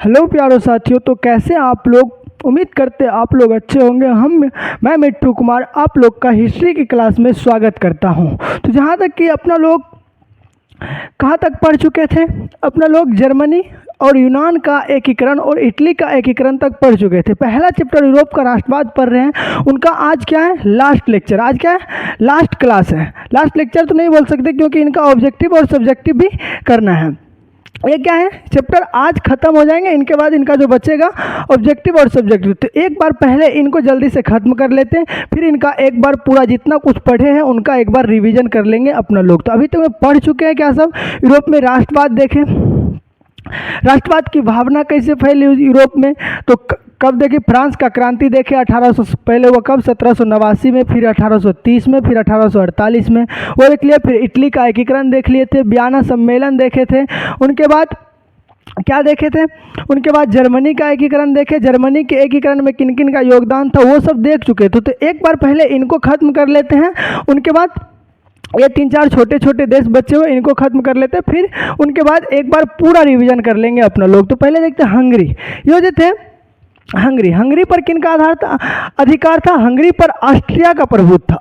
Hello प्यारो साथियों, तो कैसे आप लोग। उम्मीद करते आप लोग अच्छे होंगे। मैं मिट्टू कुमार आप लोग का हिस्ट्री की क्लास में स्वागत करता हूं। तो जहां तक कि अपना लोग कहां तक पढ़ चुके थे, अपना लोग जर्मनी और यूनान का एकीकरण और इटली का एकीकरण तक पढ़ चुके थे। पहला चैप्टर यूरोप का राष्ट्रवाद पढ़ रहे हैं। उनका आज क्या है, लास्ट लेक्चर। आज क्या है, लास्ट क्लास है। लास्ट लेक्चर तो नहीं बोल सकते क्योंकि इनका ऑब्जेक्टिव और सब्जेक्टिव भी करना है। ये क्या है, चैप्टर आज खत्म हो जाएंगे, इनके बाद इनका जो बचेगा ऑब्जेक्टिव और सब्जेक्टिव। तो एक बार पहले इनको जल्दी से खत्म कर लेते हैं, फिर इनका एक बार पूरा जितना कुछ पढ़े हैं उनका एक बार रिवीजन कर लेंगे अपना लोग। तो अभी तक में पढ़ चुके हैं क्या सब। यूरोप में राष्ट्रवाद देखें, राष्ट्रवाद की भावना कैसे फैली यूरोप में। तो कब देखिए, फ्रांस का क्रांति देखे 1800, पहले वो कब 1789 में, फिर 1830 में, फिर 1848 में वो देख लिया। फिर इटली का एकीकरण देख लिए थे, वियना सम्मेलन देखे थे। उनके बाद क्या देखे थे, उनके बाद जर्मनी का एकीकरण देखे। जर्मनी के एकीकरण में किन किन का योगदान था वो सब देख चुके थे। तो एक बार पहले इनको खत्म कर लेते हैं, उनके बाद ये 3-4 छोटे छोटे देश बचे हुए इनको खत्म कर लेते हैं, फिर उनके बाद एक बार पूरा रिवीजन कर लेंगे अपना लोग। तो पहले देखते हैं हंगरी। ये जो थे हंगरी पर किन का आधार था, अधिकार था। हंगरी पर ऑस्ट्रिया का प्रभुत्व था।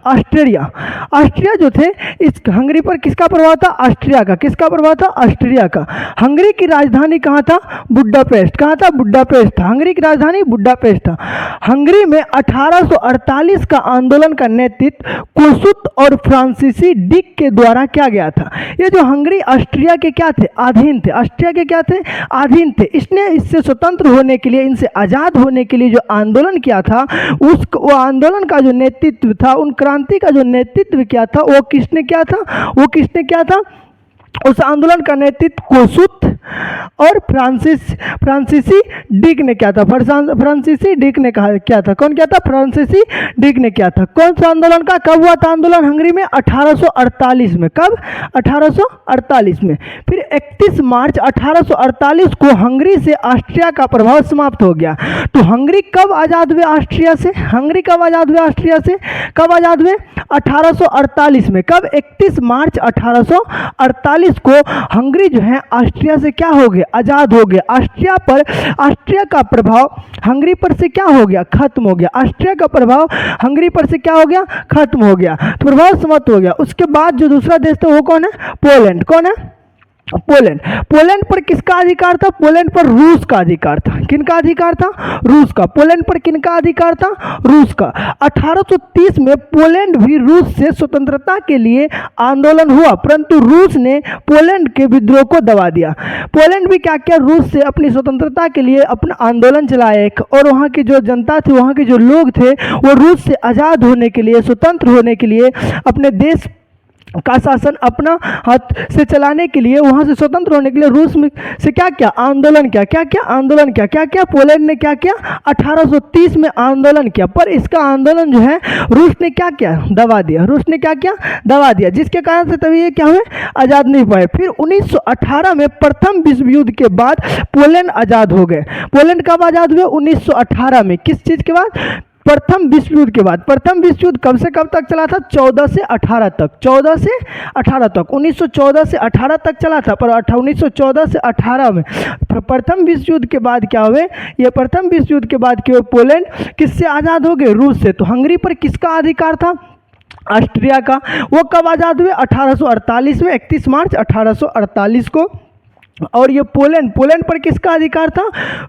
ऑस्ट्रिया जो थे, इस हंगरी पर किसका प्रभाव था, ऑस्ट्रिया का। किसका प्रभाव था, ऑस्ट्रिया का। हंगरी की राजधानी कहाँ था, बुडापेस्ट। कहाँ था, बुडापेस्ट था। हंगरी की राजधानी बुडापेस्ट था। हंगरी में 1848 का आंदोलन का नेतृत्व कोसुत और फ्रांसीसी डिक के द्वारा किया गया था। ये जो हंगरी ऑस्ट्रिया के क्या थे, अधीन थे। ऑस्ट्रिया के क्या थे, अधीन थे। इसने इससे स्वतंत्र होने के लिए, इनसे आजाद होने के लिए जो आंदोलन किया था, वो आंदोलन का जो नेतृत्व था, उन क्रांति का जो नेतृत्व किया था, वो किसने किया था, उस आंदोलन का नेतृत्व कोसुत और फ्रांसीसी डिक ने किया था। फ्रांसीसी डिक ने किया था। कौन किया था, फ्रांसीसी डिक ने किया था। कौन सा आंदोलन का, कब हुआ था आंदोलन हंगरी में, 1848 में। कब, 1848 में। फिर 31 मार्च 1848 को हंगरी से ऑस्ट्रिया का प्रभाव समाप्त हो गया। तो हंगरी कब आज़ाद हुए ऑस्ट्रिया से, हंगरी कब आज़ाद हुए ऑस्ट्रिया से, कब आज़ाद हुए, 1848 में। कब, 31 मार्च 1848 को हंगरी जो है ऑस्ट्रिया से क्या हो गया, आज़ाद हो गया। ऑस्ट्रिया का प्रभाव हंगरी पर से क्या हो गया, खत्म हो गया। ऑस्ट्रिया का प्रभाव हंगरी पर से क्या हो गया, खत्म हो गया। तो प्रभाव समाप्त हो गया। उसके बाद जो दूसरा देश था वो कौन है, पोलैंड। कौन है, पोलैंड पर किसका अधिकार था, पोलैंड पर रूस का अधिकार था। किनका अधिकार था, रूस का। पोलैंड पर किनका अधिकार था, रूस का। 1830 में पोलैंड भी रूस से स्वतंत्रता के लिए आंदोलन हुआ, परंतु रूस ने पोलैंड के विद्रोह को दबा दिया। पोलैंड भी क्या किया, रूस से अपनी स्वतंत्रता के लिए अपना आंदोलन चलाया और वहाँ की जो जनता थी, वहाँ के जो लोग थे, वो रूस से आज़ाद होने के लिए, स्वतंत्र होने के लिए, अपने देश का शासन अपना हाथ से चलाने के लिए, वहाँ से स्वतंत्र होने के लिए रूस में से क्या किया, आंदोलन किया। क्या किया, पोलैंड ने क्या किया, 1830 में आंदोलन किया। पर इसका आंदोलन जो है रूस ने क्या किया, दबा दिया। रूस ने क्या किया, दबा दिया, जिसके कारण से तभी ये क्या हुए, आज़ाद नहीं पाए। फिर 1918 में प्रथम विश्व युद्ध के बाद पोलैंड आज़ाद हो गए। पोलैंड कब आज़ाद हुए, 1918 में। किस चीज़ के बाद, प्रथम विश्व युद्ध के बाद। प्रथम विश्व युद्ध कब से कब तक चला था, 14 से 18 तक। 14 से 18 तक, 1914 से 18 तक चला था। पर 1914 से 18 में प्रथम विश्व युद्ध के बाद क्या हुए, ये प्रथम विश्व युद्ध के बाद क्यों पोलैंड किससे आज़ाद हो गए, रूस से। तो हंगरी पर किसका अधिकार था, ऑस्ट्रिया का। वो कब आज़ाद हुए, 1848 में, 31 मार्च 1848 को। और ये पोलैंड पर किसका अधिकार था,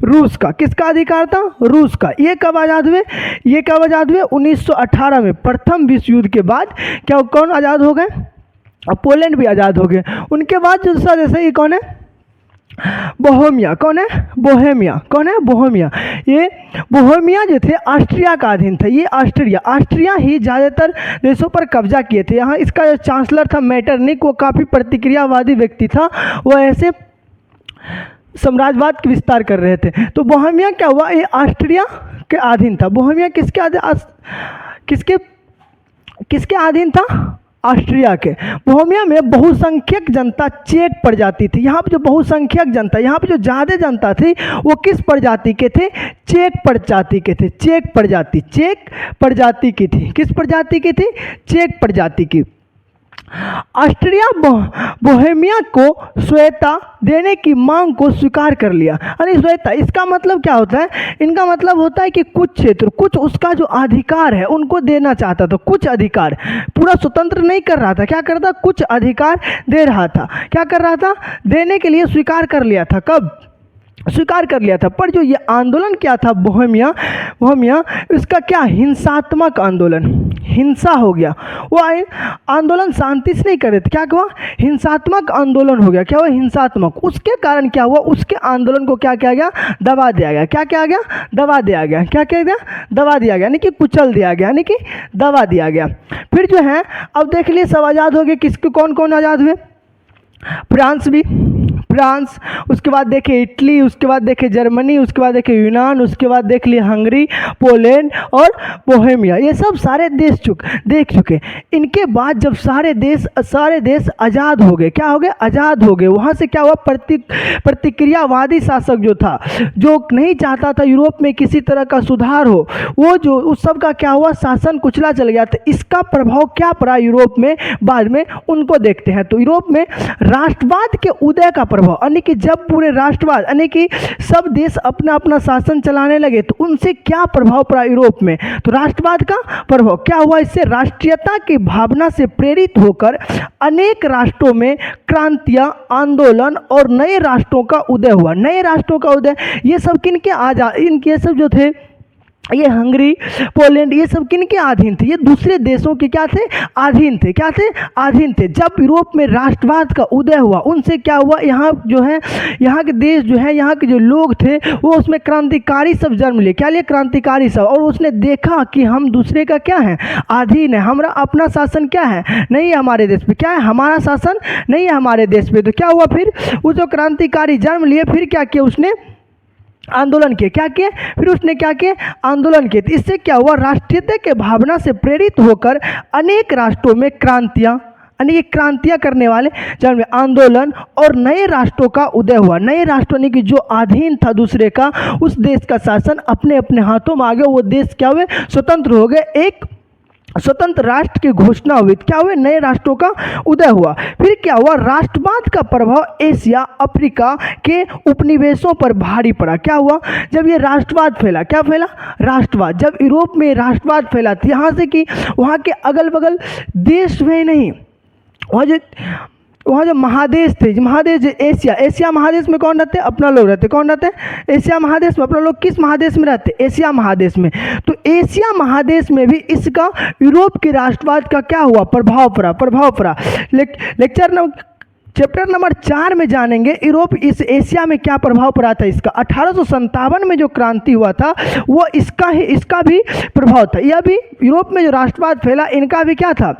रूस का। किसका अधिकार था, रूस का। ये कब आज़ाद हुए, 1918 में, प्रथम विश्व युद्ध के बाद। क्या कौन आज़ाद हो गए, पोलैंड भी आज़ाद हो गए। उनके बाद जो दूसरा देश है, ये कौन है, बोहेमिया। कौन है, बोहेमिया। ये बोहेमिया जो थे ऑस्ट्रिया का अधीन था। ये ऑस्ट्रिया ही ज़्यादातर देशों पर कब्जा किए थे। यहाँ इसका जो चांसलर था मेटरनिक, वो काफ़ी प्रतिक्रियावादी व्यक्ति था। वो ऐसे साम्राज्यवाद के विस्तार कर रहे थे। तो बोहेमिया क्या हुआ, ये ऑस्ट्रिया के अधीन था। बोहेमिया किसके अधीन था, ऑस्ट्रिया के। बोहेमिया में बहुसंख्यक जनता चेक प्रजाति थी। यहाँ पे जो बहुसंख्यक जनता, यहाँ पे जो ज़्यादा जनता थी, वो किस प्रजाति के थे, चेक प्रजाति के थे। चेक प्रजाति की थी। किस प्रजाति की थी, चेक प्रजाति की। ऑस्ट्रिया बोहेमिया को स्वायत्तता देने की मांग को स्वीकार कर लिया। यानी स्वायत्तता इसका मतलब क्या होता है? इनका मतलब होता है कि कुछ क्षेत्र, कुछ उसका जो अधिकार है उनको देना चाहता था, कुछ अधिकार, पूरा स्वतंत्र नहीं कर रहा था, क्या करता, कुछ अधिकार दे रहा था, क्या कर रहा था, देने के लिए स्वीकार कर लिया था। कब स्वीकार कर लिया था? पर जो ये आंदोलन क्या था बोहेमिया, इसका क्या, हिंसात्मक आंदोलन, हिंसा हो गया। वो आंदोलन शांति से नहीं कर रहे थे, क्या हुआ, हिंसात्मक आंदोलन हो गया। क्या हुआ, हिंसात्मक। उसके कारण क्या हुआ, उसके आंदोलन को क्या किया गया, दबा दिया गया। क्या किया गया, दबा दिया गया। क्या किया गया, दबा दिया गया, यानी कि कुचल दिया गया, यानी कि दबा दिया गया। फिर जो है अब देख लिए सब आज़ाद हो गए। किसके, कौन कौन आज़ाद हुए? फ्रांस भी, फ्रांस, उसके बाद देखे इटली, उसके बाद देखे जर्मनी, उसके बाद देखे यूनान, उसके बाद देख लिए हंगरी, पोलैंड और बोहेमिया। ये सब सारे देश देख चुके। इनके बाद जब सारे देश आज़ाद हो गए, क्या हो गए, आज़ाद हो गए। वहाँ से क्या हुआ, प्रतिक्रियावादी शासक जो था, जो नहीं चाहता था यूरोप में किसी तरह का सुधार हो, वो जो उस सब का क्या हुआ, शासन कुचला चल गया। तो इसका प्रभाव क्या पड़ा यूरोप में, बाद में उनको देखते हैं। तो यूरोप में राष्ट्रवाद के उदय का प्रभाव, यानी कि जब पूरे राष्ट्रवाद, यानी कि सब देश अपना अपना शासन चलाने लगे, तो उनसे क्या प्रभाव पड़ा यूरोप में, तो राष्ट्रवाद का प्रभाव क्या हुआ। इससे राष्ट्रीयता की भावना से प्रेरित होकर अनेक राष्ट्रों में क्रांतियां, आंदोलन और नए राष्ट्रों का उदय हुआ। नए राष्ट्रों का उदय, ये सब किनके इनके सब जो थे, ये हंगरी, पोलैंड, ये सब किनके अधीन थे, ये दूसरे देशों के क्या थे, अधीन थे। क्या थे, अधीन थे। जब यूरोप में राष्ट्रवाद का उदय हुआ, उनसे क्या हुआ, यहाँ जो है, यहाँ के देश जो है, यहाँ के जो लोग थे, वो उसमें क्रांतिकारी सब जन्म लिए। क्या लिए, क्रांतिकारी सब। और उसने देखा कि हम दूसरे का क्या है, अधीन है, हमारा अपना शासन क्या है, नहीं है हमारे देश पे, क्या है, हमारा शासन नहीं है हमारे देश पे। तो क्या हुआ, फिर वो जो क्रांतिकारी जन्म लिए, फिर क्या किया उसने, आंदोलन किए। क्या किए, फिर उसने क्या किए, आंदोलन किए। तो इससे क्या हुआ, राष्ट्रीयता के भावना से प्रेरित होकर अनेक राष्ट्रों में क्रांतियां, यानी ये क्रांतियां करने वाले जन्म, आंदोलन और नए राष्ट्रों का उदय हुआ। नए राष्ट्रों यानी कि जो अधीन था दूसरे का, उस देश का शासन अपने अपने हाथों में आ गया। वो देश क्या हुए, स्वतंत्र हो गए, एक स्वतंत्र राष्ट्र की घोषणा हुई। क्या हुए, नए राष्ट्रों का उदय हुआ। फिर क्या हुआ, राष्ट्रवाद का प्रभाव एशिया, अफ्रीका के उपनिवेशों पर भारी पड़ा। क्या हुआ, जब ये राष्ट्रवाद फैला, क्या फैला, राष्ट्रवाद, जब यूरोप में राष्ट्रवाद फैला, यहाँ से कि वहाँ के अगल बगल देश में नहीं, वहाँ जो महादेश थे, महादेश जो एशिया महादेश में कौन रहते हैं, अपना लोग रहते। कौन रहते हैं, एशिया महादेश में। अपना लोग किस महादेश में रहते, एशिया महादेश में। तो एशिया महादेश में भी इसका यूरोप के राष्ट्रवाद का क्या हुआ, प्रभाव पड़ा। चैप्टर नंबर 4 में जानेंगे यूरोप, इस एशिया में क्या प्रभाव पड़ा था इसका। 1857 में जो क्रांति हुआ था, वो इसका भी प्रभाव था। यह भी यूरोप में जो राष्ट्रवाद फैला, इनका भी क्या था,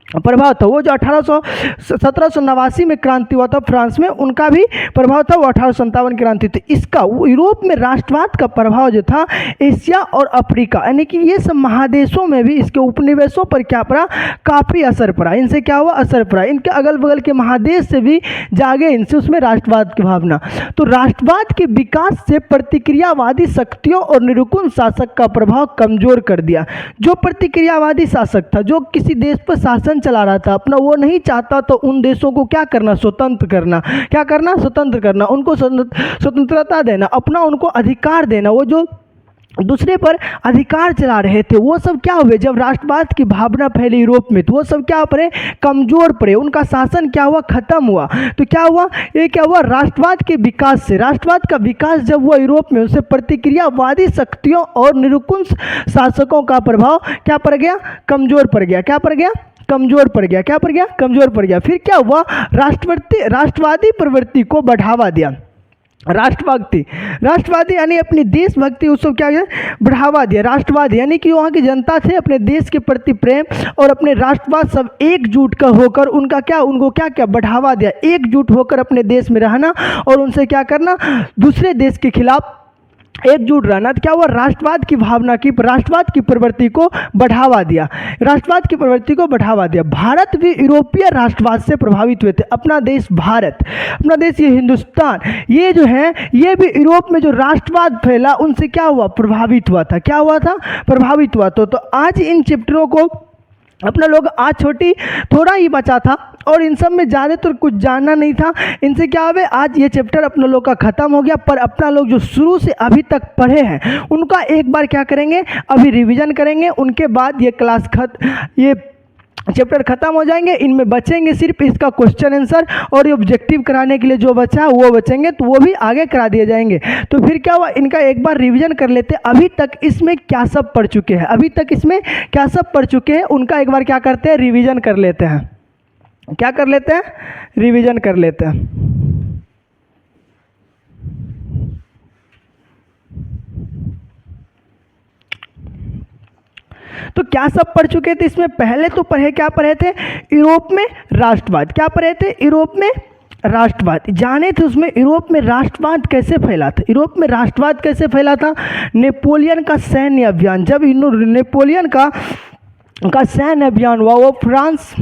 प्रभाव था। वो जो 1789 में क्रांति हुआ था फ्रांस में, उनका भी प्रभाव था। वो 1857 क्रांति थी। इसका यूरोप में राष्ट्रवाद का प्रभाव जो था, एशिया और अफ्रीका, यानी कि ये सब महादेशों में भी इसके उपनिवेशों पर क्या पड़ा, काफ़ी असर पड़ा। इनसे क्या हुआ, असर पड़ा। इनके अगल बगल के महादेश से भी जागे इनसे उसमें राष्ट्रवाद की भावना। तो राष्ट्रवाद के विकास से प्रतिक्रियावादी शक्तियों और निरंकुश शासक का प्रभाव कमजोर कर दिया। जो प्रतिक्रियावादी शासक था, जो किसी देश पर शासन चला रहा था अपना, वो नहीं चाहता तो उन देशों को क्या करना, स्वतंत्र करना। क्या करना, स्वतंत्र करना, उनको स्वतंत्रता देना, अपना उनको अधिकार देना। वो जो दूसरे पर अधिकार चला रहे थे, वो सब क्या हुए, जब राष्ट्रवाद की भावना फैली यूरोप में, तो वो सब क्या पड़े, कमजोर पड़े। उनका शासन क्या हुआ, खत्म हुआ। तो क्या हुआ, ये क्या हुआ, राष्ट्रवाद के विकास से, राष्ट्रवाद का विकास जब हुआ यूरोप में, उससे प्रतिक्रियावादी शक्तियों और निरंकुश शासकों का प्रभाव क्या पड़ गया, कमजोर पड़ गया। क्या पड़ गया, कमजोर पड़ गया। क्या पड़ गया, कमजोर पड़ गया। फिर क्या हुआ, राष्ट्रवादी प्रवृत्ति को बढ़ावा दिया। राष्ट्रवादी यानी अपनी देशभक्ति, उसको क्या है, बढ़ावा दिया। राष्ट्रवादी यानी कि वहाँ की जनता थे अपने देश के प्रति प्रेम और अपने राष्ट्रवाद सब एकजुट का होकर उनका क्या, उनको क्या बढ़ावा दिया, एकजुट होकर अपने देश में रहना और उनसे क्या करना, दूसरे देश के खिलाफ एकजुट रहना। तो क्या हुआ, राष्ट्रवाद की भावना की, राष्ट्रवाद की प्रवृत्ति को बढ़ावा दिया। राष्ट्रवाद की प्रवृत्ति को बढ़ावा दिया। भारत भी यूरोपीय राष्ट्रवाद से प्रभावित हुए थे। अपना देश भारत, अपना देश ये हिंदुस्तान, ये जो है, ये भी यूरोप में जो राष्ट्रवाद फैला उनसे क्या हुआ, प्रभावित हुआ था। क्या हुआ था, प्रभावित हुआ। तो आज इन चैप्टरों को अपना लोग आज छोटी थोड़ा ही बचा था और इन सब में ज़्यादा तो कुछ जानना नहीं था। इनसे क्या हुआ, आज ये चैप्टर अपना लोग का ख़त्म हो गया, पर अपना लोग जो शुरू से अभी तक पढ़े हैं उनका एक बार क्या करेंगे, अभी रिवीजन करेंगे। उनके बाद ये ये चैप्टर खत्म हो जाएंगे। इनमें बचेंगे सिर्फ इसका क्वेश्चन आंसर और ये ऑब्जेक्टिव कराने के लिए जो बचा है वो बचेंगे, तो वो भी आगे करा दिए जाएंगे। तो फिर क्या हुआ, इनका एक बार रिवीजन कर लेते हैं। अभी तक इसमें क्या सब पढ़ चुके हैं, अभी तक इसमें क्या सब पढ़ चुके हैं, उनका एक बार क्या करते हैं, रिवीजन कर लेते हैं। क्या कर लेते हैं, रिवीजन कर लेते हैं। तो क्या सब पढ़ चुके थे इसमें, पहले तो क्या पढ़े थे, यूरोप में राष्ट्रवाद। क्या पढ़े थे, यूरोप में राष्ट्रवाद जाने थे। उसमें यूरोप में राष्ट्रवाद कैसे फैला था, यूरोप में राष्ट्रवाद कैसे फैला था, नेपोलियन का सैन्य अभियान। जब नेपोलियन का सैन्य अभियान हुआ, वो फ्रांस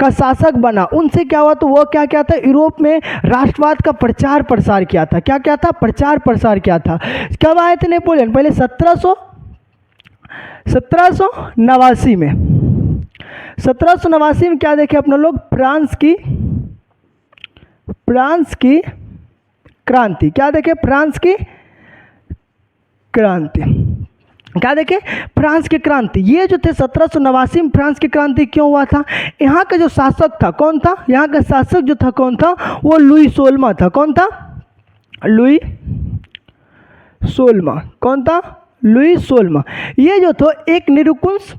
का शासक बना, उनसे क्या हुआ, तो वो क्या था, यूरोप में राष्ट्रवाद का प्रचार प्रसार किया था। क्या था, प्रचार प्रसार किया था। कब आए थे नेपोलियन, पहले 1789 में। 1789 में क्या देखे अपने लोग, फ्रांस की क्रांति। क्या देखे, फ्रांस की क्रांति। क्या देखे, फ्रांस की क्रांति। ये जो थे 1789 में फ्रांस की क्रांति क्यों हुआ था, यहाँ का जो शासक था कौन था, यहाँ का शासक जो था कौन था, वो लुई 16वां था। कौन था, लुई 16वां। कौन था, लुई 16वां। ये जो था एक निरंकुश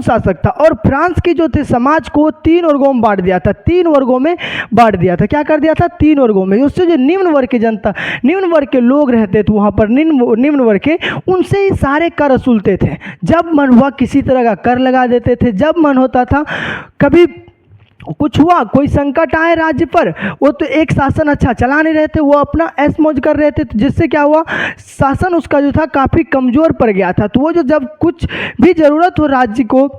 शासक था और फ्रांस के जो थे समाज को 3 वर्गों में बांट दिया था। 3 वर्गों में बांट दिया था। क्या कर दिया था, 3 वर्गों में। उससे जो निम्न वर्ग की जनता, निम्न वर्ग के लोग रहते थे वहाँ पर, निम्न वर्ग के, उनसे ही सारे कर वसूलते थे। जब मन हुआ किसी तरह का कर लगा देते थे। जब मन होता था, कभी कुछ हुआ, कोई संकट आए राज्य पर, वो तो एक शासन अच्छा चला नहीं रहे थे, वो अपना ऐश मौज कर रहे थे, तो जिससे क्या हुआ, शासन उसका जो था काफ़ी कमज़ोर पड़ गया था। तो वो जो जब कुछ भी ज़रूरत हो राज्य को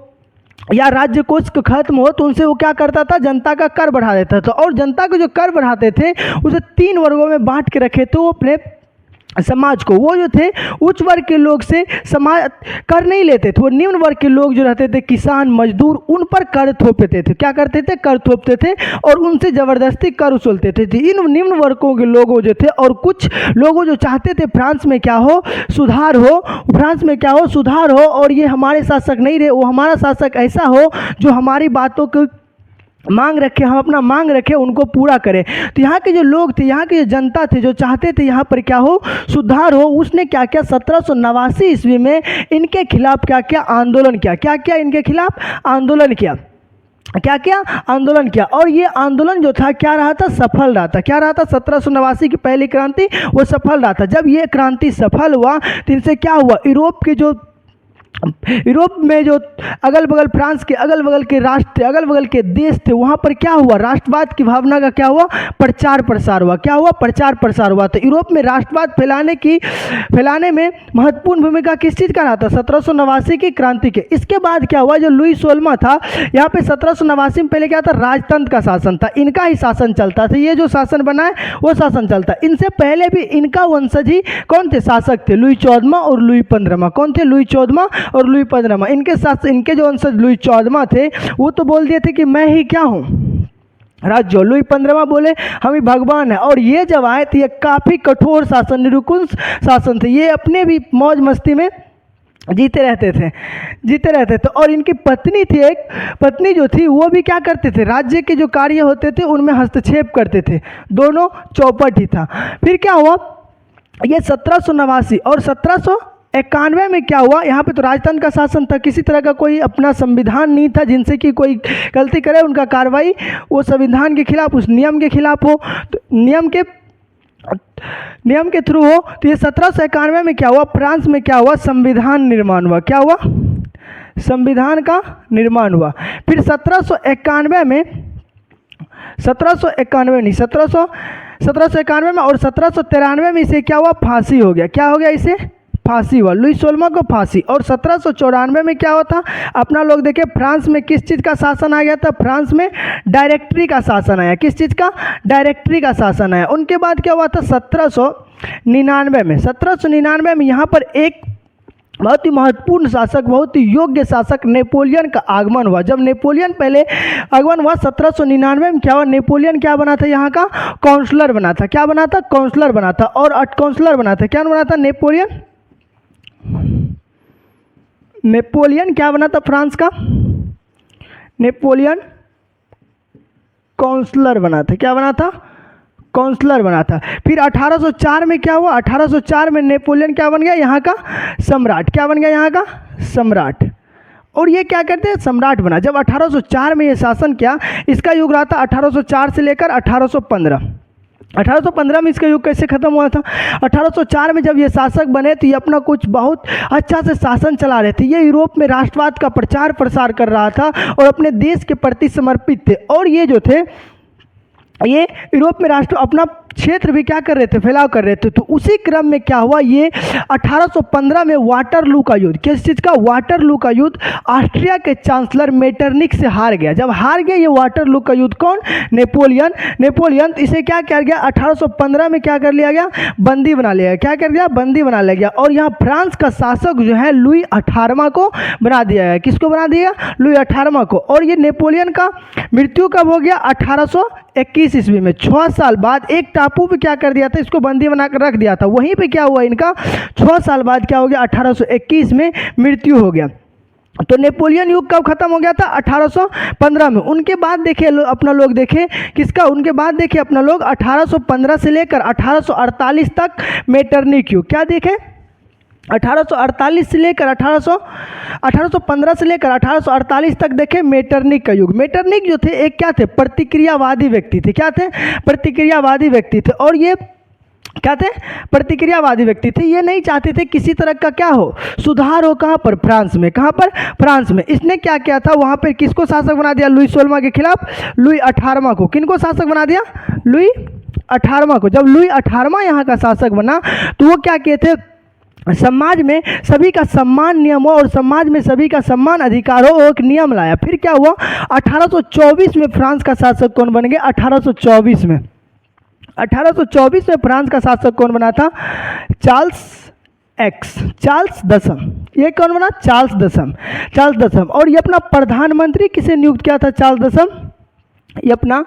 या राज्य कोष खत्म हो, तो उनसे वो क्या करता था, जनता का कर बढ़ा देता था। और जनता को जो कर बढ़ाते थे उसे 3 वर्गों में बांट के रखे थे वो अपने समाज को। वो जो थे उच्च वर्ग के लोग से समाज कर नहीं लेते थे। वो निम्न वर्ग के लोग जो रहते थे, किसान मजदूर, उन पर कर थोपते थे। क्या करते थे, कर थोपते थे और उनसे ज़बरदस्ती कर वसूलते थे। इन निम्न वर्गों के लोगों जो थे, और कुछ लोगों जो चाहते थे फ्रांस में क्या हो, सुधार हो, फ्रांस में क्या हो, सुधार हो, और ये हमारे शासक नहीं रहे, वो हमारा शासक ऐसा हो जो हमारी बातों को मांग रखे, हम अपना मांग रखे, उनको पूरा करें। तो यहाँ के जो लोग थे, यहाँ की जो जनता थे, जो चाहते थे यहाँ पर क्या हो, सुधार हो, उसने क्या किया, 1789 ईस्वी में इनके खिलाफ क्या किया, आंदोलन किया। क्या किया, इनके खिलाफ आंदोलन किया। क्या किया, आंदोलन किया। और ये आंदोलन जो था क्या रहा था, सफल रहा था। क्या रहा था, 1789 की पहली क्रांति वो सफल रहा था। जब ये क्रांति सफल हुआ तो इनसे क्या हुआ, यूरोप में जो अगल बगल, फ्रांस के अगल बगल के राष्ट्र, अगल बगल के देश थे, वहाँ पर क्या हुआ, राष्ट्रवाद की भावना का क्या हुआ, प्रचार प्रसार हुआ। क्या हुआ, प्रचार प्रसार हुआ। तो यूरोप में राष्ट्रवाद फैलाने में महत्वपूर्ण भूमिका किस चीज़ का रहा था, 1789 की क्रांति के। इसके बाद क्या हुआ, जो लुई 16वां था, यहाँ पे 1789 में पहले क्या था, राजतंत्र का शासन था, इनका ही शासन चलता था। ये जो शासन बना है वो शासन चलता। इनसे पहले भी इनका वंशज ही कौन थे, शासक थे, लुई 14वां और लुई 15वां। कौन थे, लुई 14वां और लुई 15वां। इनके साथ इनके जो वंशज लुई 14वां थे, वो तो बोल दिए थे कि मैं ही क्या हूँ, राज्य। लुई 15वां बोले हम ही भगवान है। और ये जब आए थे, ये काफ़ी कठोर शासन, निरंकुश शासन थे। ये अपने भी मौज मस्ती में जीते रहते थे। और इनकी पत्नी थी, एक पत्नी जो थी, वो भी क्या करते थे, राज्य के जो कार्य होते थे उनमें हस्तक्षेप करते थे। दोनों चौपट ही था। फिर क्या हुआ, ये 1789 और 1791 में क्या हुआ, यहाँ पे तो राजतंत्र का शासन था, किसी तरह का कोई अपना संविधान नहीं था जिनसे कि कोई गलती करे उनका कार्रवाई वो संविधान के खिलाफ, उस नियम के खिलाफ हो, तो नियम के थ्रू हो। तो ये 1791 में क्या हुआ, फ्रांस में क्या हुआ, संविधान निर्माण हुआ। क्या हुआ, संविधान का निर्माण हुआ। फिर 1791 में 1791 में और 1793 में इसे क्या हुआ, फांसी हो गया। क्या हो गया, इसे फांसी हुआ, लुई 16वां को फांसी। और 1794 में क्या होता, अपना लोग देखे फ्रांस में किस चीज़ का शासन आ गया था, फ्रांस में डायरेक्टरी का शासन आया। किस चीज़ का, डायरेक्टरी का शासन आया। उनके बाद क्या हुआ था, 1799 में यहाँ पर एक बहुत ही महत्वपूर्ण शासक, बहुत ही योग्य शासक नेपोलियन का आगमन हुआ। जब नेपोलियन पहले आगमन हुआ 1799 में, क्या हुआ, नेपोलियन क्या बना था, यहाँ का काउंसलर बना था। क्या बना था, काउंसलर बना था। और काउंसलर बना था, क्या बना था, नेपोलियन क्या बना था, फ्रांस का नेपोलियन काउंसलर बना था। क्या बना था, काउंसलर बना था। फिर 1804 में क्या हुआ, 1804 में नेपोलियन क्या बन गया, यहाँ का सम्राट। क्या बन गया, यहाँ का सम्राट। और ये क्या करते हैं, सम्राट बना। जब 1804 में ये शासन किया, इसका युग रहा था 1804 से लेकर 1815। 1815 में इसका युग कैसे खत्म हुआ था, 1804 में जब ये शासक बने तो ये अपना कुछ बहुत अच्छा से शासन चला रहे थे। ये यूरोप में राष्ट्रवाद का प्रचार प्रसार कर रहा था और अपने देश के प्रति समर्पित थे। और ये जो थे, ये यूरोप में राष्ट्र अपना क्षेत्र भी क्या कर रहे थे, फैलाव कर रहे थे। तो उसी क्रम में क्या हुआ, ये 1815 में वाटरलू का युद्ध, किस चीज़ का, वाटरलू का युद्ध, ऑस्ट्रिया के चांसलर मेटरनिक से हार गया। जब हार गया ये वाटरलू का युद्ध, कौन, नेपोलियन, इसे क्या किया गया, 1815 में क्या कर लिया गया, बंदी बना लिया गया। क्या कर दिया, बंदी बना लिया गया। और यहाँ फ्रांस का शासक जो है लुई 18वां को बना दिया गया। किसको बना दिया, लुई 18वां को। और ये नेपोलियन का मृत्यु कब हो गया, 1821 ईस्वी में। 6 साल बाद एक टापू पे क्या कर दिया था, इसको बंदी बनाकर रख दिया था। वहीं पे क्या हुआ, इनका 6 साल बाद क्या हो गया, 1821 में मृत्यु हो गया। तो नेपोलियन युग कब खत्म हो गया था, 1815 में। उनके बाद देखिए अपना लोग देखें किसका, उनके बाद देखिए अपना लोग 1815 से लेकर 1848 तक मेटरनिक युग। क्या देखें, 1848 से लेकर 1815 से लेकर 1848 तक देखें मेटरनिक का युग। मेटरनिक जो थे एक क्या थे, प्रतिक्रियावादी व्यक्ति थे। क्या थे, प्रतिक्रियावादी व्यक्ति थे। और ये क्या थे, प्रतिक्रियावादी व्यक्ति थे। ये नहीं चाहते थे किसी तरह का क्या हो, सुधार हो। कहाँ पर, फ्रांस में। कहाँ पर, फ्रांस में। इसने क्या किया था, वहाँ पर किसको शासक बना दिया, लुई 16वां के खिलाफ लुई 18वां को। किनको शासक बना दिया, लुई 18वां को। जब लुई 18वां यहाँ का शासक बना तो वो क्या किए थे, समाज में सभी का सम्मान नियम हो और समाज में सभी का सम्मान अधिकार हो, एक नियम लाया। फिर क्या हुआ, 1824 में फ्रांस का शासक कौन बन गया, 1824 में फ्रांस का शासक कौन बना था, चार्ल्स दसम। ये कौन बना, चार्ल्स दसम। और ये अपना प्रधानमंत्री किसे नियुक्त किया था, चार्ल्स दसम, ये अपना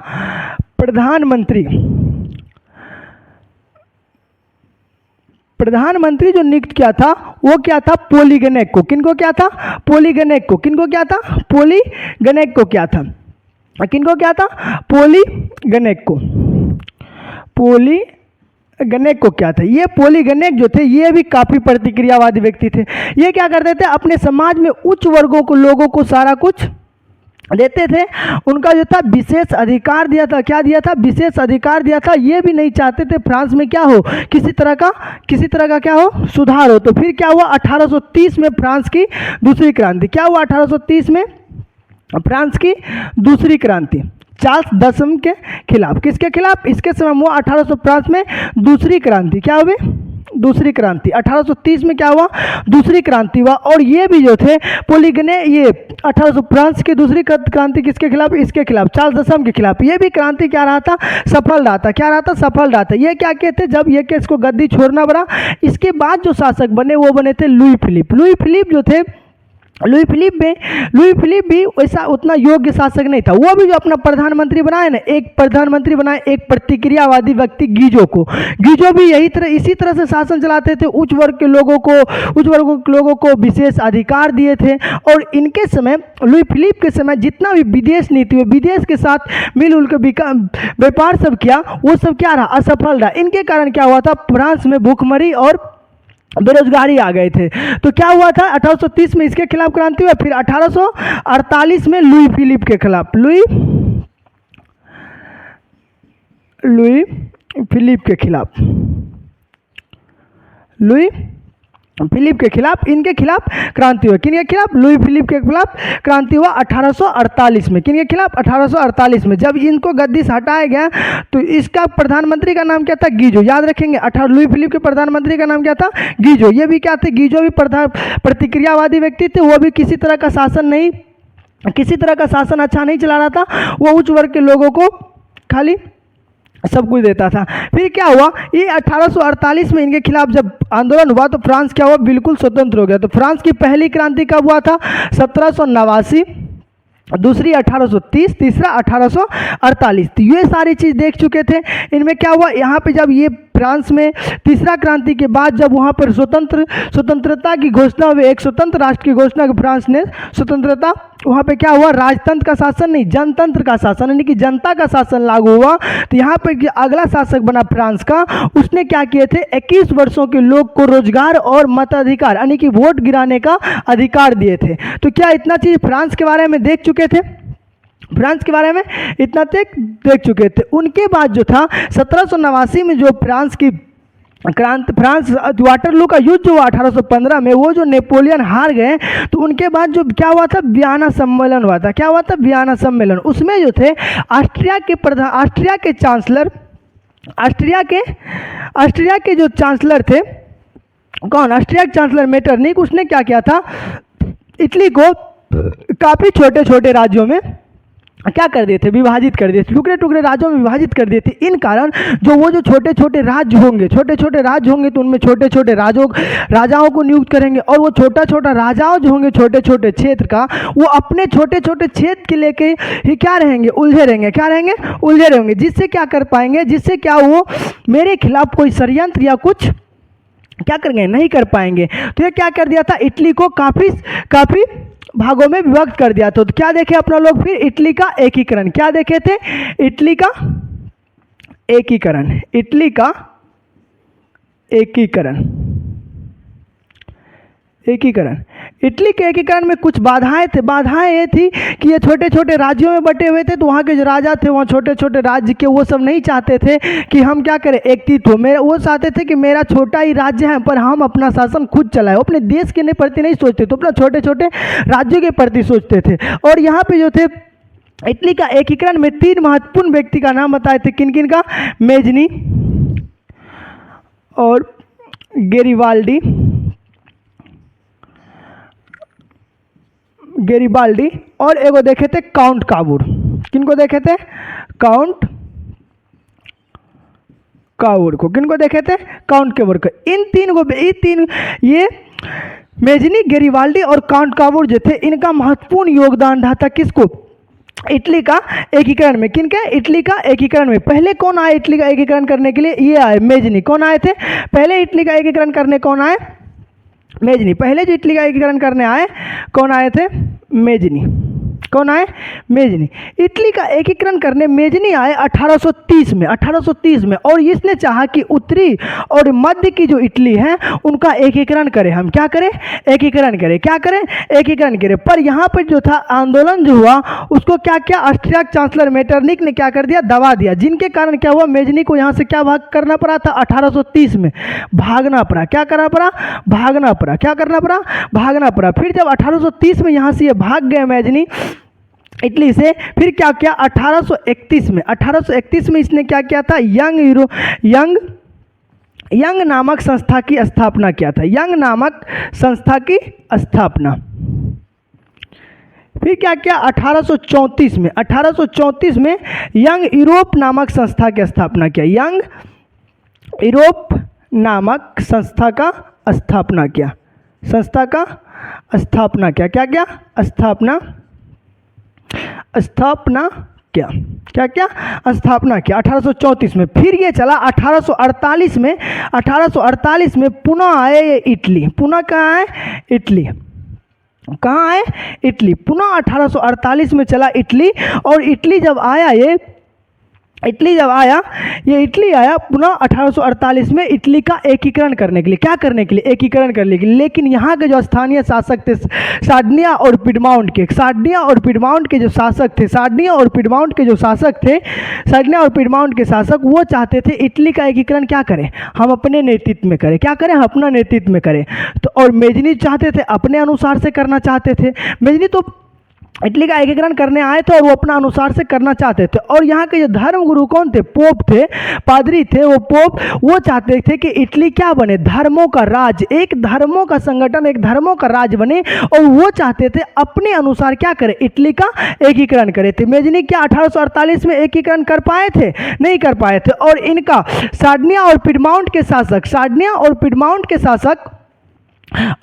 प्रधानमंत्री जो नियुक्त किया था वो क्या था, पॉलीगनेक को। किनको क्या था, पॉलीगनेक को। किनको क्या था, पॉलीगनेक को क्या था, किनको क्या था, पॉलीगनेक को क्या था। ये पॉलीगनेक जो थे ये भी काफ़ी प्रतिक्रियावादी व्यक्ति थे। ये क्या करते थे, अपने समाज में उच्च वर्गों को, लोगों को सारा कुछ देते थे। उनका जो था विशेष अधिकार दिया था। क्या दिया था, विशेष अधिकार दिया था। ये भी नहीं चाहते थे फ्रांस में क्या हो, किसी तरह का क्या हो, सुधार हो। तो फिर क्या हुआ, 1830 में फ्रांस की दूसरी क्रांति। क्या हुआ, 1830 में फ्रांस की दूसरी क्रांति, चार्ल्स दसम के खिलाफ। किसके खिलाफ, इसके समय हुआ 1800 फ्रांस में दूसरी क्रांति। क्या हुई, दूसरी क्रांति। 1830 में क्या हुआ, दूसरी क्रांति हुआ। और ये भी जो थे पॉलीगने, ये 1800 फ्रांस की दूसरी क्रांति किसके खिलाफ, इसके खिलाफ, चार्ल्स दसम के खिलाफ। ये भी क्रांति क्या रहा था, सफल रहा था। क्या रहा था, सफल रहा था। ये क्या कहते, जब ये केस को गद्दी छोड़ना पड़ा, इसके बाद जो शासक बने वो बने थे लुई फिलिप जो थे। लुई फिलिप भी वैसा उतना योग्य शासक नहीं था। वो भी जो अपना प्रधानमंत्री बनाए ना, एक प्रधानमंत्री बनाए एक प्रतिक्रियावादी व्यक्ति गीजो भी इसी तरह से शासन चलाते थे। उच्च वर्ग के लोगों को विशेष अधिकार दिए थे। और इनके समय, लुई फिलिप के समय जितना भी विदेश नीति, विदेश के साथ मिलजुल कर व्यापार सब किया, वो सब क्या रहा, असफल रहा। इनके कारण क्या हुआ था, फ्रांस में भूखमरी और बेरोजगारी आ गए थे। तो क्या हुआ था, 1830 में इसके खिलाफ क्रांति हुआ। फिर 1848 में लुई फिलिप के खिलाफ, लुई फिलिप के खिलाफ इनके खिलाफ क्रांति हुआ। किनके खिलाफ, लुई फिलिप के खिलाफ क्रांति हुआ 1848 में। किनके खिलाफ, 1848 में। जब इनको गद्दी से हटाया गया तो इसका प्रधानमंत्री का नाम क्या था, गीजो। याद रखेंगे, लुई फिलिप के प्रधानमंत्री का नाम क्या था, गीजो। ये भी क्या थे, गीजो भी प्रतिक्रियावादी व्यक्ति थे। वो भी किसी तरह का शासन अच्छा नहीं चला रहा था। वो उच्च वर्ग के लोगों को खाली सब कुछ देता था। फिर क्या हुआ, ये 1848 में इनके खिलाफ जब आंदोलन हुआ तो फ्रांस क्या हुआ, बिल्कुल स्वतंत्र हो गया। तो फ्रांस की पहली क्रांति कब हुआ था, 1789, दूसरी 1830, तीसरा 1848। तो ये सारी चीज़ देख चुके थे। इनमें क्या हुआ, यहाँ पे जब ये फ्रांस में तीसरा क्रांति के बाद जब वहाँ पर स्वतंत्रता की घोषणा हुई, एक स्वतंत्र राष्ट्र की घोषणा की फ्रांस ने स्वतंत्रता, वहाँ पे क्या हुआ, राजतंत्र का शासन नहीं, जनतंत्र का शासन यानी कि जनता का शासन लागू हुआ। तो यहाँ पर अगला शासक बना फ्रांस का, उसने क्या किए थे, 21 वर्षों के लोग को रोजगार और मताधिकार यानी कि वोट गिराने का अधिकार दिए थे। तो क्या इतना चीज़ फ्रांस के बारे में देख चुके थे, फ्रांस के बारे में इतना देख चुके थे। उनके बाद जो था 1789 में जो फ्रांस वाटरलू का युद्ध जो हुआ 1815 में, वो जो नेपोलियन हार गए, तो उनके बाद जो क्या हुआ था, वियना सम्मेलन हुआ था। क्या हुआ था, वियना सम्मेलन। उसमें जो थे ऑस्ट्रिया के जो चांसलर थे, कौन, ऑस्ट्रिया के चांसलर मेटरनिक, उसने क्या किया था, इटली को काफ़ी छोटे छोटे राज्यों में क्या कर दिए थे, विभाजित कर दिए थे, टुकड़े टुकड़े राज्यों में विभाजित कर दिए थे। इन कारण जो छोटे छोटे राज्य होंगे तो उनमें छोटे छोटे राजाओं को नियुक्त करेंगे, और वो छोटा छोटा राजाओं जो होंगे छोटे छोटे क्षेत्र का, वो अपने छोटे छोटे क्षेत्र के लेके ही क्या रहेंगे, उलझे रहेंगे, जिससे क्या कर पाएंगे, जिससे क्या वो मेरे खिलाफ कोई षड्यंत्र या कुछ क्या करेंगे, नहीं कर पाएंगे। तो ये क्या कर दिया था, इटली को काफ़ी भागों में विभक्त कर दिया। तो क्या देखे अपना लोग, फिर इटली का एकीकरण, क्या देखे थे, इटली का एकीकरण, इटली का एकीकरण, इटली के एकीकरण में कुछ बाधाएं थे। बाधाएं ये थी कि ये छोटे छोटे राज्यों में बटे हुए थे, तो वहाँ के जो राजा थे वहाँ छोटे छोटे राज्य के, वो सब नहीं चाहते थे कि हम क्या करें, एकत्रित हो। वो चाहते थे कि मेरा छोटा ही राज्य है पर हम अपना शासन खुद चलाएं। अपने देश के प्रति नहीं सोचते, तो अपना छोटे छोटे राज्यों के प्रति सोचते थे। और यहाँ पे जो थे इटली का एकीकरण में 3 महत्वपूर्ण व्यक्ति का नाम बताए थे, किन किन का, मेजनी और गेरिबाल्डी और एगो देखे थे काउंट काबूर। किनको देखे थे, काउंट काबूर को। किनको देखे थे, काउंट काबूर को। ये मेजनी, गेरिबाल्डी और काउंट काबूर जो थे, इनका महत्वपूर्ण योगदान रहा था किसको, इटली का एकीकरण में। किन का, इटली का एकीकरण में। पहले कौन आए इटली का एकीकरण करने के लिए, ये आए मेजनी। कौन आए थे पहले इटली का एकीकरण करने, कौन आए, मेजनी। पहले जो इटली का एकीकरण करने आए कौन आए थे, मेजनी। कौन आए, मेजनी। इटली का एकीकरण करने मेजनी आए 1830 में। और इसने चाहा कि उत्तरी और मध्य की जो इटली है उनका एकीकरण करें। हम क्या करें, एकीकरण करें। पर यहाँ पर जो था आंदोलन जो हुआ उसको क्या किया, ऑस्ट्रिया चांसलर मेटरनिक ने क्या कर दिया, दबा दिया। जिनके कारण क्या हुआ, मेजनी को यहाँ से क्या भाग करना पड़ा था, 1830 में भागना पड़ा। क्या करना पड़ा, भागना पड़ा। फिर जब 1830 में यहाँ से ये भाग गए मेजनी इटली से, फिर क्या किया 1831 में इसने क्या किया था, यंग नामक संस्था की स्थापना किया था। यंग नामक संस्था की स्थापना। फिर क्या किया 1834 में यंग यूरोप नामक संस्था की स्थापना किया। यंग यूरोप नामक संस्था का स्थापना किया। क्या किया, स्थापना किया 1834 में। फिर ये चला 1848 में पुनः आए ये इटली। पुनः कहाँ आए, इटली। कहाँ आए, इटली। पुनः 1848 में चला इटली। और इटली जब आया इटली आया पुनः 1848 में इटली का एकीकरण करने के लिए। क्या करने के लिए, एकीकरण करने के लिए। लेकिन यहाँ के जो स्थानीय शासक थे सार्डिनिया और पिडमाउंट के जो शासक वो चाहते थे इटली का एकीकरण क्या करें, हम अपने नेतृत्व में करें। क्या करें, हम अपना नेतृत्व में करें। तो और मेजनी चाहते थे अपने अनुसार से करना चाहते थे। मेजनी तो इटली का एकीकरण करने आए थे और वो अपना अनुसार से करना चाहते थे। और यहाँ के जो धर्म गुरु कौन थे, पोप थे, पादरी थे, वो पोप वो चाहते थे कि इटली क्या बने, धर्मों का राज, एक धर्मों का संगठन, एक धर्मों का राज बने। और वो चाहते थे अपने अनुसार क्या करे, इटली का एकीकरण करे थे। मेजनी क्या 1848 में एकीकरण कर पाए थे, नहीं कर पाए थे। और इनका सार्डिनिया और पिडमाउंट के शासक, सार्डिनिया और पिडमाउंट के शासक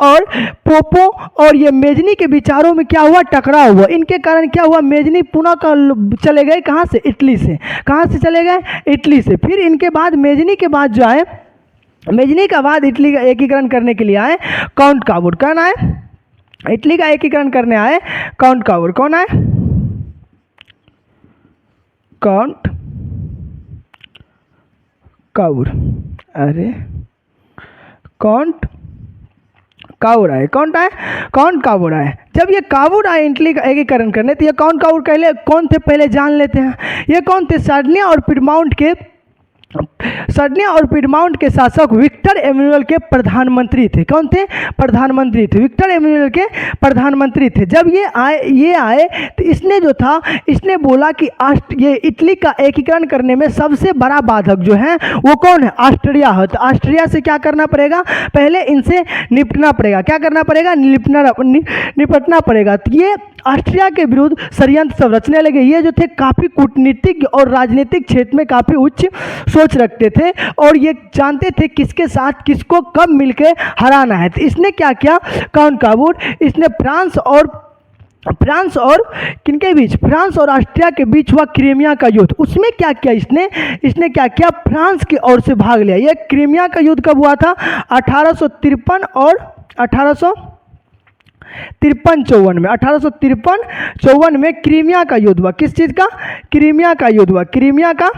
और पोपो और ये मेजनी के विचारों में क्या हुआ, टकराव हुआ। इनके कारण क्या हुआ, मेजनी पुनः चले गए कहाँ से, इटली से। कहाँ से चले गए, इटली से। फिर इनके बाद मेजनी के बाद जो आए, मेजनी का बाद इटली का एकीकरण करने के लिए आए काउंट काबूर। कौन आए, इटली का एकीकरण करने आए काउंट काबूर। कौन आए, काउंट काबूर। अरे काउंट काबूर आए, कौन आए, काउंट काबूर आए। जब ये काबूर आए इटली का एकीकरण करने, तो ये काउंट काबूर पहले कौन थे, पहले जान लेते हैं। ये कौन थे, सार्डिनिया और पिडमाउंट के, सार्डिनिया और पिडमाउंट के शासक विक्टर एमेनुएल के प्रधानमंत्री थे। कौन थे, प्रधानमंत्री थे, विक्टर एमेनुएल के प्रधानमंत्री थे। जब ये आए तो इसने जो था, इसने बोला कि ये इटली का एकीकरण करने में सबसे बड़ा बाधक जो है वो कौन है, ऑस्ट्रिया है। तो ऑस्ट्रिया से क्या करना पड़ेगा, पहले इनसे निपटना पड़ेगा। क्या करना पड़ेगा, निपटना पड़ेगा। तो ये ऑस्ट्रिया के विरुद्ध षड्यंत्र सब रचने लगे। ये जो थे काफ़ी कूटनीतिक और राजनीतिक क्षेत्र में काफ़ी उच्च सोच रखते थे और ये जानते थे किसके साथ किसको कब मिलकर हराना है। तो इसने क्या किया, काउंट काबूर, इसने फ्रांस और किनके बीच, फ्रांस और ऑस्ट्रिया के बीच हुआ क्रीमिया का युद्ध। उसमें क्या किया इसने क्या किया, फ्रांस की ओर से भाग लिया। ये क्रीमिया का युद्ध कब हुआ था, 1853 और 1853-54 में। 1853-54 में क्रीमिया का युद्ध हुआ। किस चीज़ का, क्रीमिया का युद्ध हुआ। क्रीमिया का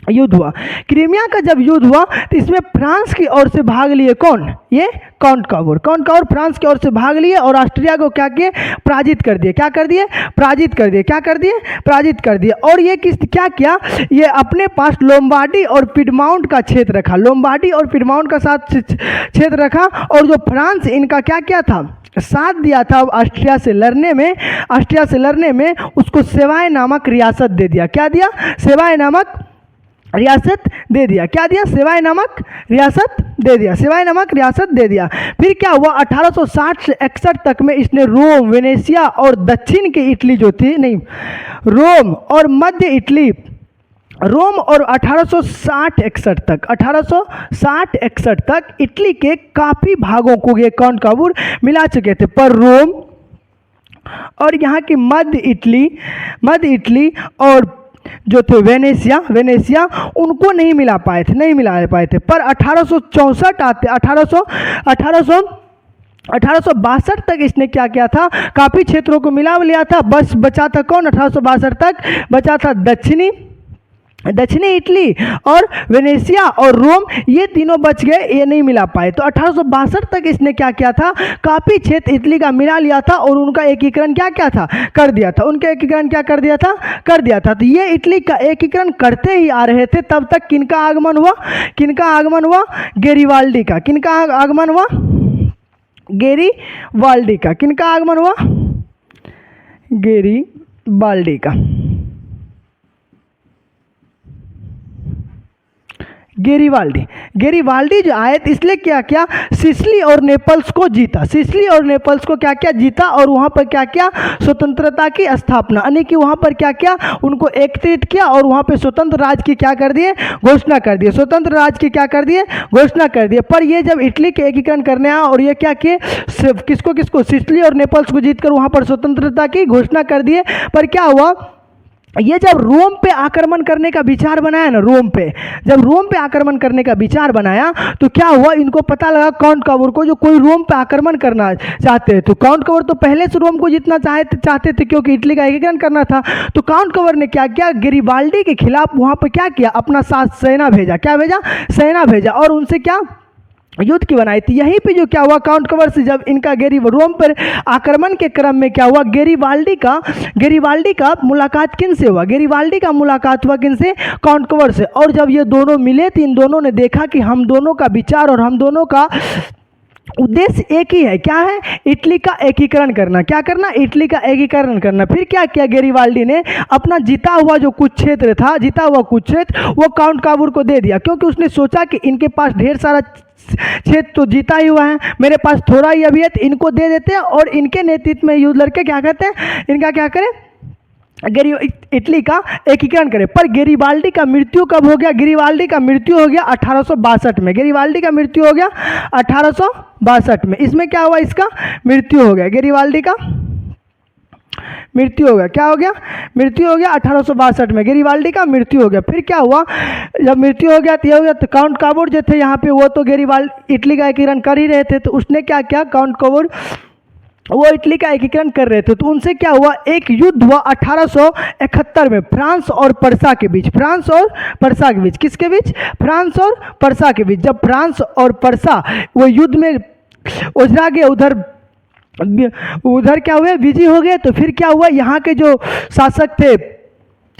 युद्ध हुआ। क्रीमिया का जब युद्ध हुआ तो इसमें फ्रांस की ओर से भाग लिए कौन, ये काउंट काबूर। काउंट काबूर फ्रांस की ओर से भाग लिए और ऑस्ट्रिया को क्या किए, पराजित कर दिए। क्या कर दिए, पराजित कर दिए। क्या कर दिए, पराजित कर दिए। और ये क्या किया, ये अपने पास लोम्बार्डी और पिडमाउंट का क्षेत्र रखा। लोम्बार्डी और पिडमाउंट का साथ क्षेत्र रखा। और जो फ्रांस इनका क्या किया था, साथ दिया था ऑस्ट्रिया से लड़ने में, उसको सेवाएं नामक रियासत दे दिया। क्या दिया, सेवाएं नामक रियासत दे दिया। क्या दिया, सेवाएं नामक रियासत दे दिया। सेवाएं नामक रियासत दे दिया। फिर क्या हुआ, 1860 से 61 तक में इसने रोम, वेनेशिया और दक्षिण की इटली जो थी, नहीं, रोम और मध्य इटली, रोम और 1860-61 तक इटली के काफ़ी भागों को ये काउंट काबूर मिला चुके थे। पर रोम और यहाँ की मध्य इटली और जो थे वेनेशिया उनको नहीं मिला पाए थे। पर 1862 तक इसने क्या किया था, काफ़ी क्षेत्रों को मिला लिया था। बस बचा था कौन, 1862 तक बचा था दक्षिणी इटली और वेनेशिया और रोम, ये तीनों बच गए, ये नहीं मिला पाए। तो 1862 तक इसने क्या किया था, काफ़ी क्षेत्र इटली का मिला लिया था और उनका एकीकरण क्या था, कर दिया था। उनका एकीकरण क्या कर दिया था। तो ये इटली का एकीकरण करते ही आ रहे थे। तब तक किनका आगमन हुआ, गेरिबाल्डी का। किनका आगमन हुआ, गेरिबाल्डी का। किनका आगमन हुआ, गेरिबाल्डी का। गेरिबाल्डी जो आए तो इसलिए क्या किया, सिसिली और नेपल्स को जीता। क्या जीता और वहाँ पर क्या किया, स्वतंत्रता की स्थापना, यानी कि वहाँ पर क्या किया, उनको एकत्रित किया और वहाँ पे स्वतंत्र राज्य की क्या कर दिए, घोषणा कर दिए। स्वतंत्र राज्य की क्या कर दिए, घोषणा कर दिए। पर ये जब इटली के एकीकरण करने आया और ये क्या किए, किसको सिसिली और नेपल्स को जीतकर वहाँ पर स्वतंत्रता की घोषणा कर दिए। पर क्या हुआ, ये जब रोम पे आक्रमण करने का विचार बनाया ना, जब रोम पे आक्रमण करने का विचार बनाया तो क्या हुआ, इनको पता लगा काउंट काबूर को, जो कोई रोम पे आक्रमण करना चाहते हैं। तो काउंट काबूर तो पहले से रोम को जीतना चाहते थे क्योंकि इटली का एकीकरण करना था। तो काउंट काबूर ने क्या किया, गेरिबाल्डी के खिलाफ वहाँ पर क्या किया, अपना साथ सेना भेजा और उनसे क्या युद्ध की बनाई थी। यहीं पे जो क्या हुआ, काउंट काबूर से जब इनका रोम पर आक्रमण के क्रम में क्या हुआ, गेरिबाल्डी का मुलाकात किन से हुआ, किन से, काउंट काबूर से। और जब ये दोनों मिले तो इन दोनों ने देखा कि हम दोनों का विचार और हम दोनों का उद्देश्य एक ही है, क्या है? इटली का एकीकरण करना। क्या करना? इटली का एकीकरण करना। फिर क्या किया गेरिबाल्डी ने? अपना जीता हुआ जो कुछ क्षेत्र था, जीता हुआ कुछ क्षेत्र, वो काउंट काबूर को दे दिया, क्योंकि उसने सोचा कि इनके पास ढेर सारा क्षेत्र तो जीता ही हुआ है, मेरे पास थोड़ा ही अभी है, तो इनको दे देते हैं और इनके नेतृत्व में युद्ध लड़के क्या कहते हैं, इनका क्या करें, इटली का एकीकरण करें। पर गेरिबाल्डी का मृत्यु कब हो गया? गेरिबाल्डी का मृत्यु हो गया 1862 में। गेरिबाल्डी का मृत्यु हो गया 1862 में। इसमें क्या हुआ? इसका मृत्यु हो गया, गेरिबाल्डी का मृत्यु हो गया। क्या हो गया? मृत्यु हो गया 1862 में, गेरिबाल्डी का मृत्यु हो गया। फिर क्या हुआ? जब मृत्यु हो गया तो ये हो गया, तो काउंट काबूर जो थे यहाँ पे, वो तो गेरिबाल्डी इटली का एकीकरण कर ही रहे थे, तो उसने क्या किया, काउंट काबूर वो इटली का एकीकरण कर रहे थे, तो उनसे क्या हुआ, एक युद्ध हुआ 1871 में फ्रांस और पर्सा के बीच। फ्रांस और पर्सा के बीच, किसके बीच? फ्रांस और पर्सा के बीच। जब फ्रांस और पर्सा वो युद्ध में उजरा गए, उधर क्या हुए, विजयी हो गए, तो फिर क्या हुआ, यहाँ के जो शासक थे,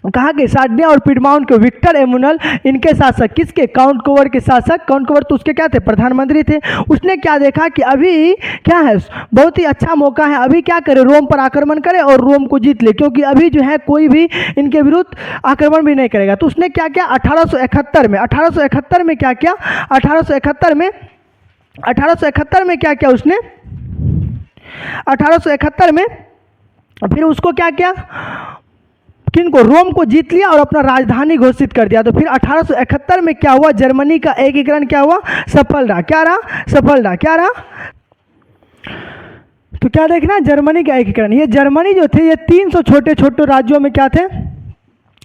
कहाँ के, सार्डिनिया और पिडमाउंट के, विक्टर एमुनल, इनके शासक, किसके, काउंट कोवर के शासक। काउंट कोवर तो उसके क्या थे, प्रधानमंत्री थे। उसने क्या देखा कि अभी क्या है, बहुत ही अच्छा मौका है, अभी क्या करे, रोम पर आक्रमण करे और रोम को जीत ले, क्योंकि अभी जो है कोई भी इनके विरुद्ध आक्रमण भी नहीं करेगा। तो उसने क्या किया 1871 में, 1871 में क्या किया, 1871 में क्या किया उसने, 1871 में फिर उसको क्या किया, किनको, रोम को जीत लिया और अपना राजधानी घोषित कर दिया। तो फिर 1871 में क्या हुआ, जर्मनी का एकीकरण क्या हुआ, सफल रहा। क्या रहा, सफल रहा। क्या रहा, तो क्या देखना, जर्मनी का एकीकरण। ये जर्मनी जो थे, ये 300 छोटे छोटे राज्यों में क्या थे,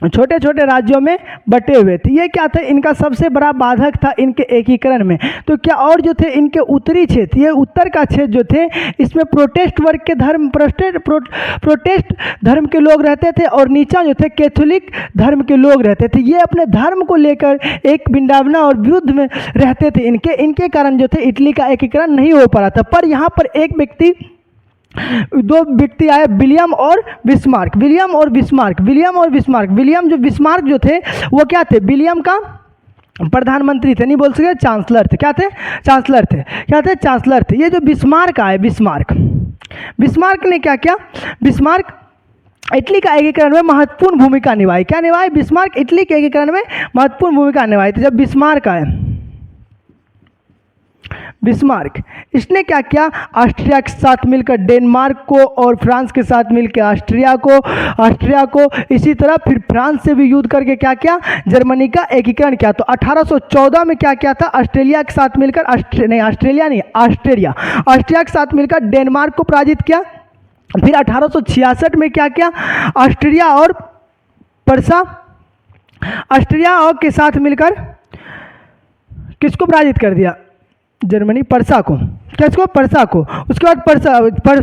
छोटे छोटे राज्यों में बटे हुए थे। ये क्या थे, इनका सबसे बड़ा बाधक था इनके एकीकरण में। तो क्या और जो थे इनके उत्तरी क्षेत्र, ये उत्तर का क्षेत्र जो थे, इसमें प्रोटेस्ट वर्ग के धर्म, प्रोटेस्ट धर्म के लोग रहते थे, और नीचा जो थे कैथोलिक धर्म के लोग रहते थे। ये अपने धर्म को लेकर एक विडंबना और विरुद्ध में रहते थे। इनके कारण जो थे इटली का एकीकरण नहीं हो पा रहा था। पर यहाँ पर एक व्यक्ति, दो व्यक्ति आए, विलियम और बिस्मार्क। विलियम और बिस्मार्क, विलियम और बिस्मार्क। विलियम जो बिस्मार्क जो थे, वो क्या थे, विलियम का प्रधानमंत्री थे, नहीं बोल सकते, चांसलर थे। क्या थे, चांसलर थे। क्या थे, चांसलर थे। ये जो बिस्मार्क आए, बिस्मार्क ने क्या किया, बिस्मार्क इटली का एकीकरण में महत्वपूर्ण भूमिका निभाई। क्या निभाई, बिस्मार्क इटली के एकीकरण में महत्वपूर्ण भूमिका निभाई थी। जब बिस्मार्क आए, बिस्मार्क, इसने क्या किया, ऑस्ट्रिया के साथ मिलकर डेनमार्क को, और फ्रांस के साथ मिलकर ऑस्ट्रिया को, इसी तरह फिर फ्रांस से भी युद्ध करके क्या किया, जर्मनी का एकीकरण किया। तो 1814 में क्या किया था, ऑस्ट्रिया के साथ मिलकर, ऑस्ट्रिया के साथ मिलकर डेनमार्क को पराजित किया। फिर 1866 में क्या किया, ऑस्ट्रिया और के साथ मिलकर किसको पराजित कर दिया, जर्मनी, पर्सा को। किसको, पर्सा को। उसके बाद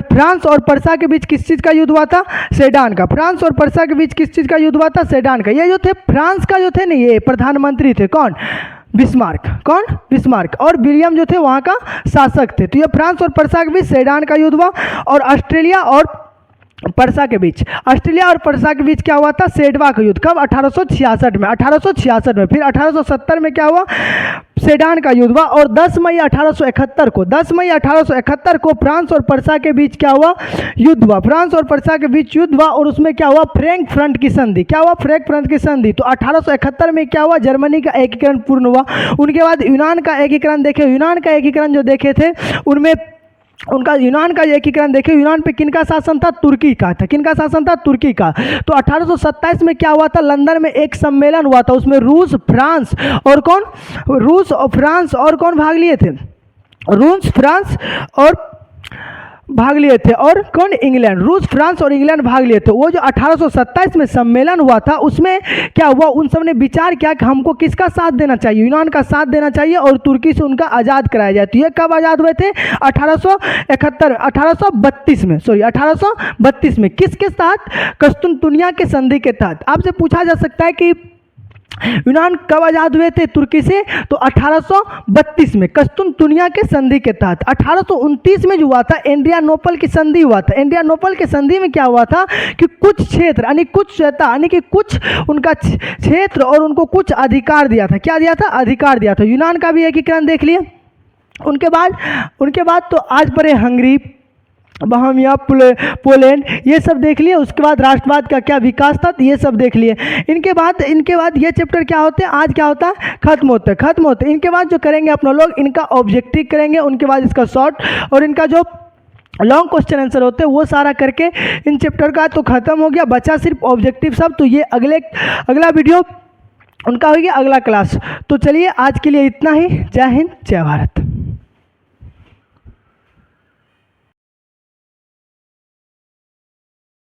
फ्रांस और पर्सा के बीच किस चीज़ का युद्ध हुआ था, सेडान का। फ्रांस और पर्सा के बीच किस चीज़ का युद्ध हुआ था, सेडान का। ये जो थे फ्रांस का जो थे ना, ये प्रधानमंत्री थे, कौन, बिस्मार्क। कौन, बिस्मार्क। और विलियम जो थे वहाँ का शासक थे। तो ये फ्रांस और पर्सा के बीच सेडान का युद्ध हुआ। और ऑस्ट्रेलिया और पर्सा के बीच, ऑस्ट्रेलिया और पर्सा के बीच क्या हुआ था, सेडवा का युद्ध। कब, 1866 में, 1866 में। फिर 1870 में क्या हुआ, सेडान का युद्ध हुआ। और 10 मई 1871 को फ्रांस और पर्सा के बीच क्या हुआ, युद्ध हुआ। फ्रांस और पर्सा के बीच युद्ध हुआ, और उसमें क्या हुआ, फ्रैंक फ्रंट की संधि। क्या हुआ, फ्रैंक फ्रंट की संधि। तो 1871 में क्या हुआ, जर्मनी का एकीकरण पूर्ण हुआ। उनके बाद यूनान का एकीकरण देखे, यूनान का एकीकरण जो देखे थे, उनमें उनका यूनान का एकीकरण देखे, यूनान पे किनका शासन था, तुर्की का था। किनका शासन था, तुर्की का। तो 1827 में क्या हुआ था, लंदन में एक सम्मेलन हुआ था, उसमें रूस, फ्रांस और कौन भाग लिए थे, रूस, फ्रांस और भाग लिए थे, और कौन, इंग्लैंड। रूस, फ्रांस और इंग्लैंड भाग लिए थे। वो जो 1827 में सम्मेलन हुआ था, उसमें क्या हुआ, उन सब ने विचार किया कि हमको किसका साथ देना चाहिए, यूनान का साथ देना चाहिए, और तुर्की से उनका आज़ाद कराया जाए। तो ये कब आज़ाद हुए थे, 1832 में। किसके साथ, कस्तुनतुनिया के संधि के तहत। आपसे पूछा जा सकता है कि यूनान कब आज़ाद हुए थे तुर्की से, तो 1832 में, कस्तुनतुनिया के संधि के तहत। 1829 में जो हुआ था, एड्रियानोपल की संधि हुआ था। एड्रियानोपल के संधि में क्या हुआ था कि कुछ क्षेत्र, यानी कुछ उनका क्षेत्र और उनको कुछ अधिकार दिया था। क्या दिया था, अधिकार दिया था। यूनान का भी एकीकरण देख लिए, उनके बाद तो आज पढ़े हंगरी, बहामिया, पोलैंड, ये सब देख लिए। उसके बाद राष्ट्रवाद का क्या विकास था, तो ये सब देख लिए। इनके बाद ये चैप्टर क्या होते हैं, आज क्या होता है, खत्म होते। इनके बाद जो करेंगे अपना लोग, इनका ऑब्जेक्टिव करेंगे, उनके बाद इसका शॉर्ट और इनका जो लॉन्ग क्वेश्चन आंसर होते हैं वो सारा करके इन चैप्टर का तो खत्म हो गया, बचा सिर्फ ऑब्जेक्टिव सब। तो ये अगला वीडियो उनका हो गया, अगला क्लास। तो चलिए आज के लिए इतना ही। जय हिंद, जय भारत।